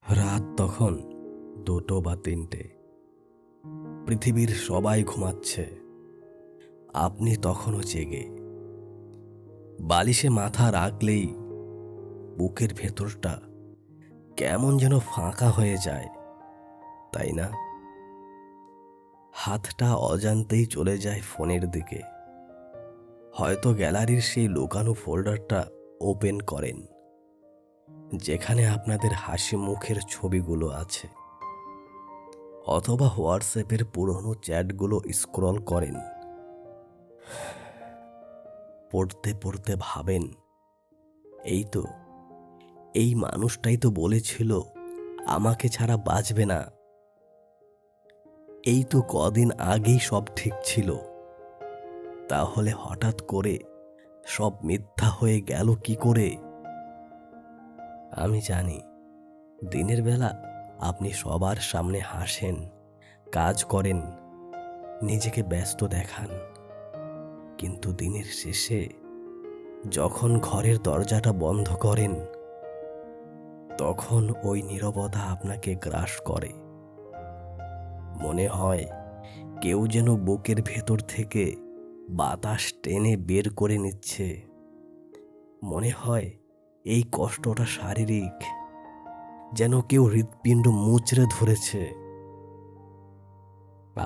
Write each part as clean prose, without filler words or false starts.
রাত তখন 2টো বা 3টে। পৃথিবীর সবাই ঘুমাচ্ছে, আপনি তখনও জেগে। বালিশে মাথা রাখলেই বুকের ভেতরটা কেমন যেন ফাঁকা হয়ে যায়, তাই না? হাতটা অজান্তেই চলে যায় ফোনের দিকে। হয়তো গ্যালারির সেই লুকানো ফোল্ডারটা ওপেন করেন, যেখানে আপনাদের হাসি মুখের ছবিগুলো আছে, অথবা হোয়াটসঅ্যাপের পুরনো চ্যাটগুলো স্ক্রল করেন। পড়তে পড়তে ভাবেন, এই তো, এই মানুষটাই তো বলেছিল আমাকে ছাড়া বাঁচবে না। এই তো কদিন আগেই সব ঠিক ছিল, তাহলে হঠাৎ করে সব মিথ্যা হয়ে গেল কি করে? আমি জানি, দিনের বেলা আপনি সবার সামনে হাসেন, কাজ করেন, নিজেকে ব্যস্ত দেখান, কিন্তু দিনের শেষে যখন ঘরের দরজাটা বন্ধ করেন, তখন ওই নীরবতা আপনাকে গ্রাস করে। মনে হয় কেউ যেন বুকের ভেতর থেকে বাতাস টেনে বের করে নিচ্ছে। মনে হয় এই কষ্টটা শারীরিক, যেন কেউ হৃৎপিণ্ড মুচড়ে ধরেছে।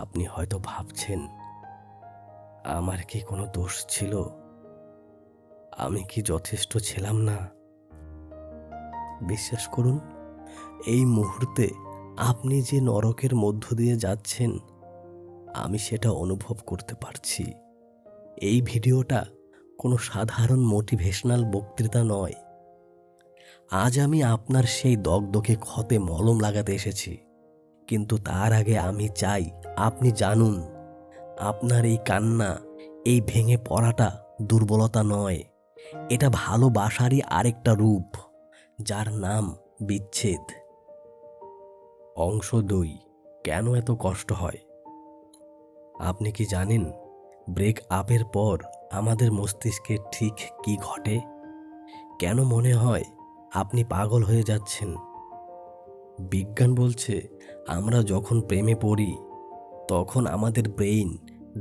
আপনি হয়তো ভাবছেন, আমার কি কোনো দোষ ছিল? আমি কি যথেষ্ট ছিলাম না? বিশ্বাস করুন, এই মুহূর্তে আপনি যে নরকের মধ্য দিয়ে যাচ্ছেন, আমি সেটা অনুভব করতে পারছি। এই ভিডিওটা কোনো সাধারণ মোটিভেশনাল বক্তৃতা নয়। আজ আমি আপনার সেই দগদগে ক্ষতে মলম লাগাতে এসেছি, কিন্তু তার আগে আমি চাই আপনি জানুন, আপনার এই কান্না, এই ভেঙে পড়াটা দুর্বলতা নয়, এটা ভালোবাসারই আরেকটা রূপ, যার নাম বিচ্ছেদ। অংশ 2, কেন এত কষ্ট হয়? আপনি কি জানেন, ব্রেক আপের পর আমাদের মস্তিষ্কে ঠিক কি ঘটে? কেন মনে হয় আপনি পাগল হয়ে যাচ্ছেন? বিজ্ঞান বলছে, আমরা যখন প্রেমে পড়ি, তখন আমাদের ব্রেইন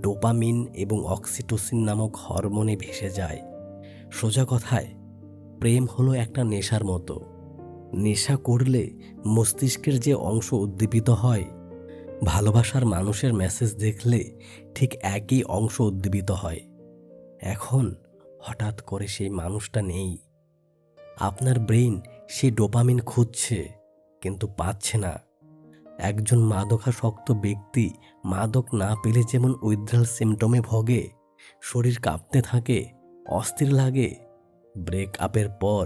ডোপামিন এবং অক্সিটোসিন নামক হরমোনে ভেসে যায়। সোজা কথায়, প্রেম হলো একটা নেশার মতো। নেশা করলে মস্তিষ্কের যে অংশ উদ্দীপিত হয়, ভালোবাসার মানুষের মেসেজ দেখলে ঠিক একই অংশ উদ্দীপিত হয়। এখন হঠাৎ করে সেই মানুষটা নেই। আপনার ব্রেইন সেই ডোপামিন খুঁজছে, কিন্তু পাচ্ছে না। একজন মাদকাসক্ত ব্যক্তি মাদক না পেলে যেমন উইথড্রল সিমটমে ভোগে, শরীর কাঁপতে থাকে, অস্থির লাগে, ব্রেক আপের পর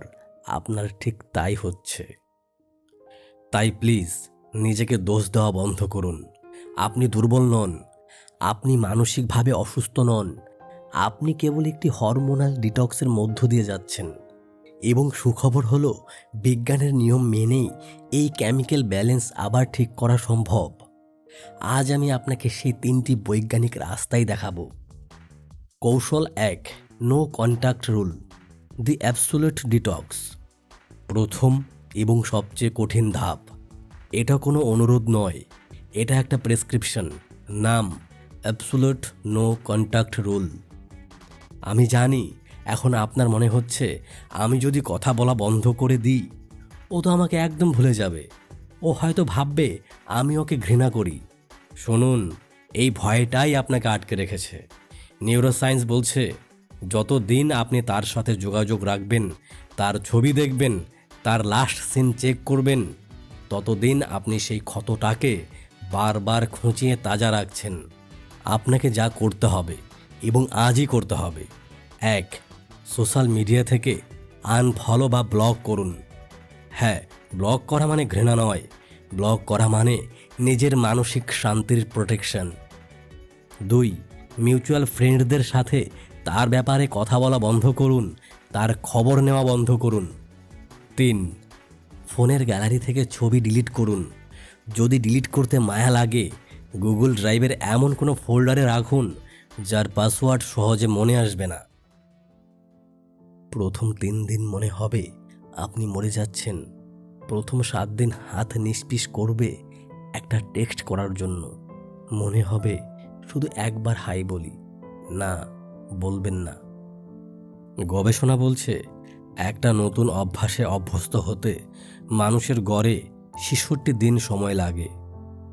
আপনার ঠিক তাই হচ্ছে। তাই প্লিজ নিজেকে দোষ দেওয়া বন্ধ করুন। আপনি দুর্বল নন, আপনি মানসিকভাবে অসুস্থ নন, আপনি কেবল একটি হরমোনাল ডিটক্সের মধ্য দিয়ে যাচ্ছেন। এবং সুখবর হলো, বিজ্ঞানের নিয়ম মেনেই এই কেমিক্যাল ব্যালেন্স আবার ঠিক করা সম্ভব। আজ আমি আপনাকে সেই 3টি বৈজ্ঞানিক রাস্তাই দেখাবো। কৌশল 1, নো কন্ট্যাক্ট রুল, দি অ্যাবসোলিউট ডিটক্স। প্রথম এবং সবচেয়ে কঠিন ধাপ। এটা কোনো অনুরোধ নয়, এটা একটা প্রেসক্রিপশন। নাম অ্যাবসোলিউট নো কন্ট্যাক্ট রুল। আমি জানি এখন আপনার মনে হচ্ছে, আমি যদি কথা বলা বন্ধ করে দিই, ও তো আমাকে একদম ভুলে যাবে, ও হয়তো ভাববে আমি ওকে ঘৃণা করি। শুনুন, এই ভয়টাই আপনাকে আটকে রেখেছে। নিউরোসায়েন্স বলছে, যত দিন আপনি তার সাথে যোগাযোগ রাখবেন, তার ছবি দেখবেন, তার লাস্ট সিন চেক করবেন, ততদিন আপনি সেই ক্ষতটাকে বারবার খুঁচিয়ে তাজা রাখছেন। আপনাকে যা করতে হবে, এবং আজই করতে হবে, 1, সোশ্যাল মিডিয়া থেকে আনফলো বা ব্লক করুন। হ্যাঁ, ব্লক করা মানে ঘৃণা নয়, ব্লক করা মানে নিজের মানসিক শান্তির প্রোটেকশন। 2, মিউচুয়াল ফ্রেন্ডদের সাথে তার ব্যাপারে কথা বলা বন্ধ করুন, তার খবর নেওয়া বন্ধ করুন। 3, ফোনের গ্যালারি থেকে ছবি ডিলিট করুন। যদি ডিলিট করতে মায়া লাগে, গুগল ড্রাইভের এমন কোনো ফোল্ডারে রাখুন যার পাসওয়ার্ড সহজে মনে আসবে না। প্রথম 3 দিন মনে হবে আপনি মরে যাচ্ছেন, প্রথম 7 দিন হাত নিষ্পিস করবে একটা টেক্সট করার জন্য। মনে হবে শুধু একবার হাই বলি, না বলবেন না। গবেষণা বলছে একটা নতুন অভ্যাসে অভ্যস্ত হতে মানুষের গড়ে ৬৬ দিন সময় লাগে।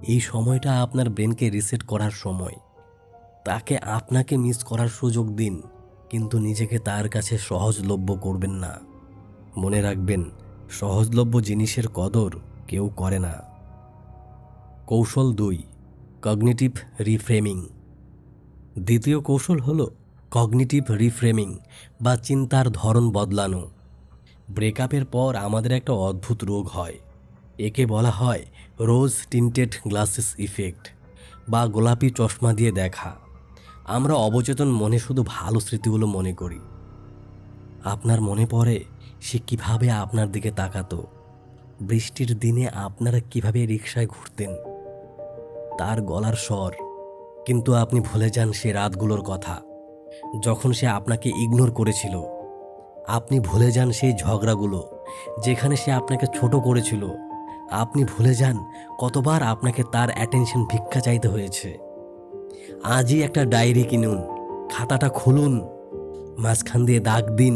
এই সময়টা আপনার ব্রেনকে রিসেট করার সময়। তাকে আপনাকে মিস করার সুযোগ দিন, কিন্তু নিজেকে তার কাছে সহজলভ্য করবেন না। মনে রাখবেন, সহজলভ্য জিনিসের কদর কেউ করে না। কৌশল 2, কগনিটিভ রিফ্রেমিং। দ্বিতীয় কৌশল হলো কগনিটিভ রিফ্রেমিং বা চিন্তার ধরন বদলানো। ব্রেকআপের পর আমাদের একটা অদ্ভুত রোগ হয়, একে বলা হয় রোজ টিন্টেড গ্লাসেস ইফেক্ট বা গোলাপি চশমা দিয়ে দেখা। আমরা অবচেতন মনে শুধু ভালো স্মৃতিগুলো মনে করি। আপনার মনে পড়ে সে কিভাবে আপনার দিকে তাকাতো, বৃষ্টির দিনে আপনারা কিভাবে রিকশায় ঘুরতেন, তার গলার স্বর। কিন্তু আপনি ভুলে যান সে রাতগুলোর কথা, যখন সে আপনাকে ইগনোর করেছিল। আপনি ভুলে যান সেই ঝগড়াগুলো যেখানে সে আপনাকে ছোট করেছিল। আপনি ভুলে যান কতবার আপনাকে তার অ্যাটেনশন ভিক্ষা চাইতে হয়েছে। আজই একটা ডায়েরি কিনুন, খাতাটা খুলুন, মাঝখান দিয়ে দাগ দিন।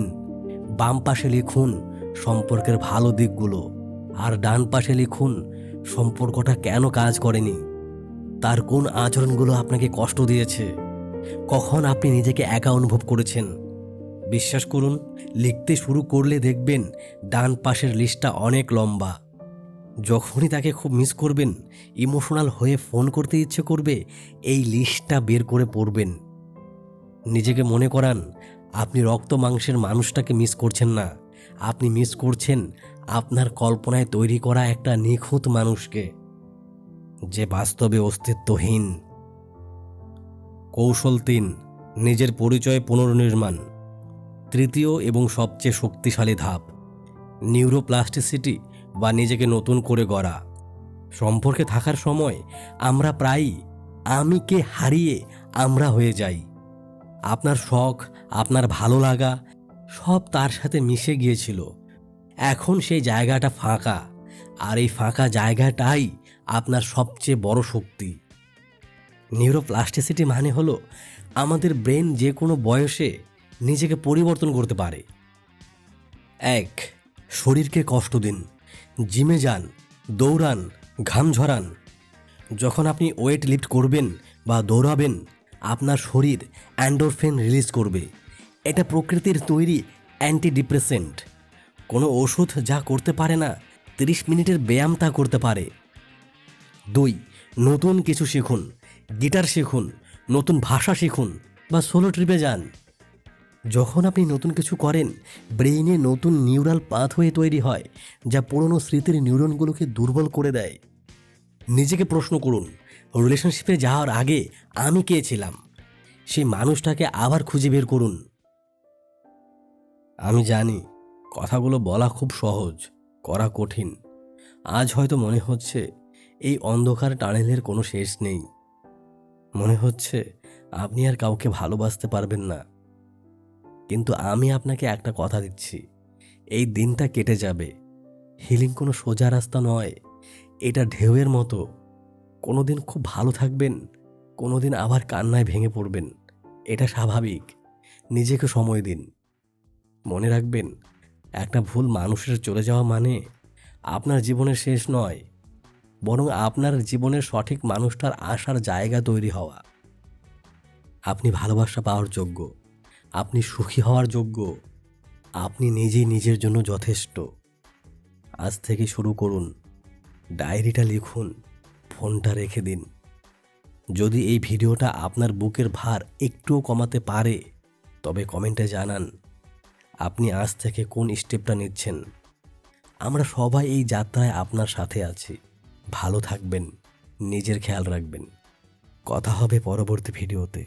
বাম পাশে লিখুন সম্পর্কের ভালো দিকগুলো, আর ডান পাশে লিখুন সম্পর্কটা কেন কাজ করেনি, তার কোন আচরণগুলো আপনাকে কষ্ট দিয়েছে, কখন আপনি নিজেকে একা অনুভব করেছেন। বিশ্বাস করুন, লিখতে শুরু করলে দেখবেন ডান পাশের লিস্টটা অনেক লম্বা। যখনই তাকে খুব মিস করবেন, ইমোশনাল হয়ে ফোন করতে ইচ্ছে করবে, এই লিস্টটা বের করে পড়বেন। নিজেকে মনে করান আপনি রক্ত মাংসের মানুষটাকে মিস করছেন না, আপনি মিস করছেন আপনার কল্পনায় তৈরি করা একটা নিখুঁত মানুষকে, যে বাস্তবে অস্তিত্বহীন। কৌশল 3, নিজের পরিচয় পুনর্নির্মাণ। তৃতীয় এবং সবচেয়ে শক্তিশালী ধাপ, নিউরোপ্লাস্টিসিটি বা নিজেকে নতুন করে গড়া। সম্পর্কে থাকার সময় আমরা প্রায়ই আমিকে হারিয়ে আমরা হয়ে যাই। আপনার শখ, আপনার ভালো লাগা সব তার সাথে মিশে গিয়েছিল। এখন সেই জায়গাটা ফাঁকা, আর এই ফাঁকা জায়গাটাই আপনার সবচেয়ে বড় শক্তি। নিউরোপ্লাস্টিসিটি মানে হলো আমাদের ব্রেন যে কোনো বয়সে নিজেকে পরিবর্তন করতে পারে। 1, শরীরকে কষ্ট দিন, জিমে যান, দৌড়ান, ঘাম ঝরান। যখন আপনি ওয়েট লিফট করবেন বা দৌড়াবেন, আপনার শরীর এন্ডোরফিন রিলিজ করবে। এটা প্রকৃতির তৈরি অ্যান্টিডিপ্রেসেন্ট। কোনো ওষুধ যা করতে পারে না, 30 মিনিটের ব্যায়াম তা করতে পারে। 2, নতুন কিছু শিখুন, গিটার শিখুন, নতুন ভাষা শিখুন বা সোলো ট্রিপে যান। যখন আপনি নতুন কিছু করেন, ব্রেইনে নতুন নিউরাল পাথওয়ে তৈরি হয়, যা পুরনো স্মৃতির নিউরনগুলোকে দুর্বল করে দেয়। নিজেকে প্রশ্ন করুন, রিলেশনশিপে যাওয়ার আগে আমি কে ছিলাম, সেই মানুষটাকে আবার খুঁজে বের করুন। আমি জানি কথাগুলো বলা খুব সহজ, করা কঠিন। আজ হয়তো মনে হচ্ছে এই অন্ধকার টানেলের কোনো শেষ নেই। মনে হচ্ছে আপনি আর কাউকে ভালোবাসতে পারবেন না। কিন্তু আমি আপনাকে একটা কথা দিচ্ছি, এই দিনটা কেটে যাবে। হিলিং কোনো সোজা রাস্তা নয়, এটা ঢেউয়ের মতো। কোনোদিন খুব ভালো থাকবেন, কোনোদিন আবার কান্নায় ভেঙে পড়বেন। এটা স্বাভাবিক। নিজেকে সময় দিন। মনে রাখবেন, একটা ভুল মানুষের চলে যাওয়া মানে আপনার জীবনের শেষ নয়, বরং আপনার জীবনের সঠিক মানুষটার আসার জায়গা তৈরি হওয়া। আপনি ভালোবাসা পাওয়ার যোগ্য, আপনি সুখী হওয়ার যোগ্য, আপনি নিজেই নিজের জন্য যথেষ্ট। আজ থেকে শুরু করুন, ডায়েরিটা লিখুন, ফোনটা রেখে দিন। যদি এই ভিডিওটা আপনার বুকের ভার একটুও কমাতে পারে, তবে কমেন্টে জানান আপনি আজ থেকে কোন স্টেপটা নিচ্ছেন। আমরা সবাই এই যাত্রায় আপনার সাথে আছি। ভালো থাকবেন, নিজের খেয়াল রাখবেন। কথা হবে পরবর্তী ভিডিওতে।